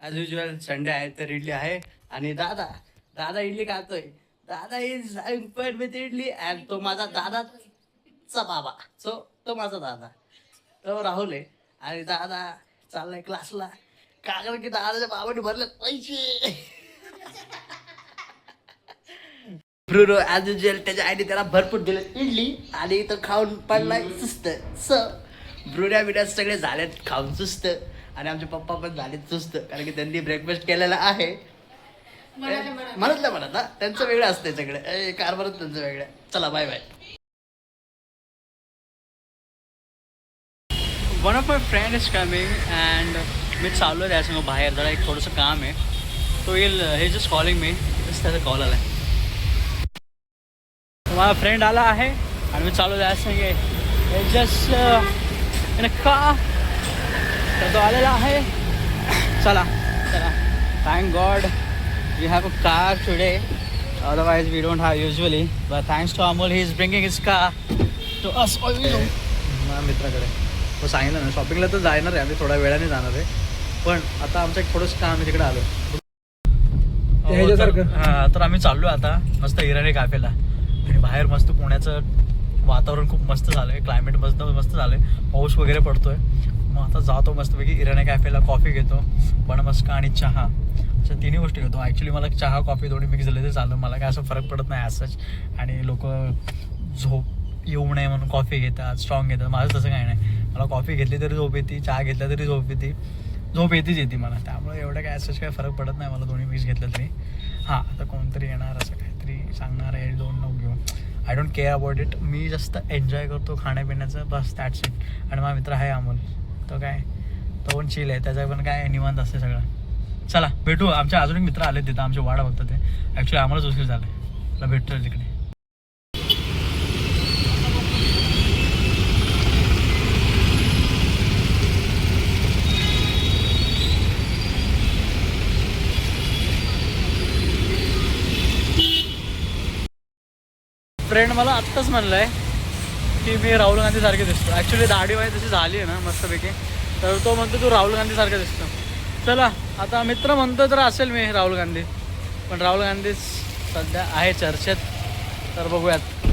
As usual Sunday आहे तर इडली आहे आणि दादा इडली खातोय. दादा इज पण विथ इडली अँड तो माझा दादाचा बाबा. तो माझा दादा, तो राहुल आहे. आणि दादा चाललाय क्लासला, का कारण की दादाच्या बाबाने भरले पैसे. ब्रुनो ॲज युजल त्याच्या आईने त्याला भरपूर दिले इडली आणि तो खाऊन पडलाय सुस्त. ब्रुड्या बिड्या सगळे झालेत खाऊन सुस्त. आणि आमचे पप्पा पण झाले सुस्त कारण की त्यांनी ब्रेकफास्ट केलेला आहे. म्हणत ना त्यांचं वेगळं असतंय सगळं कारभारच त्यांचं वेगळं. चला bye bye. One of my friend is coming and मी चाललो आहे त्यासमोर बाहेर. जरा एक थोडंसं काम आहे. तो येईल. हे जस्ट कॉलिंग मी. त्याचा कॉल आला आहे. माझा फ्रेंड आला आहे आणि मी चालू त्यासंगे जस्ट इन का तर तो आलेला आहे. चला thank God we have a car today. Otherwise we don't have usually. But thanks to Amol he is bringing his car to us. माझ्या मित्राकडे तो सांगितलं ना शॉपिंगला तर जाणार आहे. आम्ही थोड्या वेळाने जाणार आहे. पण आता आमचं एक थोडंसं काम आहे तिकडे आलो. हां तर आम्ही चाललो आता मस्त इराणी कॅफेला. आणि बाहेर मस्त पुण्याचं वातावरण खूप मस्त झालं आहे. क्लायमेट मस्त झालं आहे. पाऊस वगैरे पडतो आहे. मग आता जातो मस्तपैकी इराणी कॅफेला. कॉफी घेतो, बनमस्का आणि चहा. अशा तिन्ही गोष्टी घेतो. ॲक्च्युली मला चहा कॉफी दोन्ही मिक्स झाले ते चाललं. मला काय असं फरक पडत नाही असंच. आणि लोक झोप येऊ नये म्हणून कॉफी घेतात, स्ट्रॉंग घेतात. माझं तसं काही नाही. मला कॉफी घेतली तरी झोप येते, चहा घेतला तरी झोप येतेच येते मला. त्यामुळे एवढं काय असंच काही फरक पडत नाही मला दोन्ही मिक्स घेतलं तरी. हां आता कोणतरी येणार असं काहीतरी सांगणार आहे 2 घेऊन. I don't care about it. मी जास्त एन्जॉय करतो खाण्यापिण्याचं बस दॅट्स इट. आणि माझा मित्र आहे अमोल. तो पण चिल आहे. त्याचं पण काय निवांत असते सगळं. चला भेटू. आमच्या अजून एक मित्र आले तिथं आमची वाडा बघतात ते. ॲक्च्युली आम्हालाच उशीर झालं आहे. मला भेटतो तिकडे. फ्रेंड मला आत्ताच म्हणलं आहे की मी राहुल गांधीसारखे दिसतो. ॲक्च्युली दाढी वाई तशी झाली आहे ना मस्तपैकी. तर तो म्हणतो तू राहुल गांधीसारखं दिसतो. चला आता मित्र म्हणतो तर असेल मी राहुल गांधी. पण राहुल गांधी सध्या आहे चर्चेत. तर बघूयात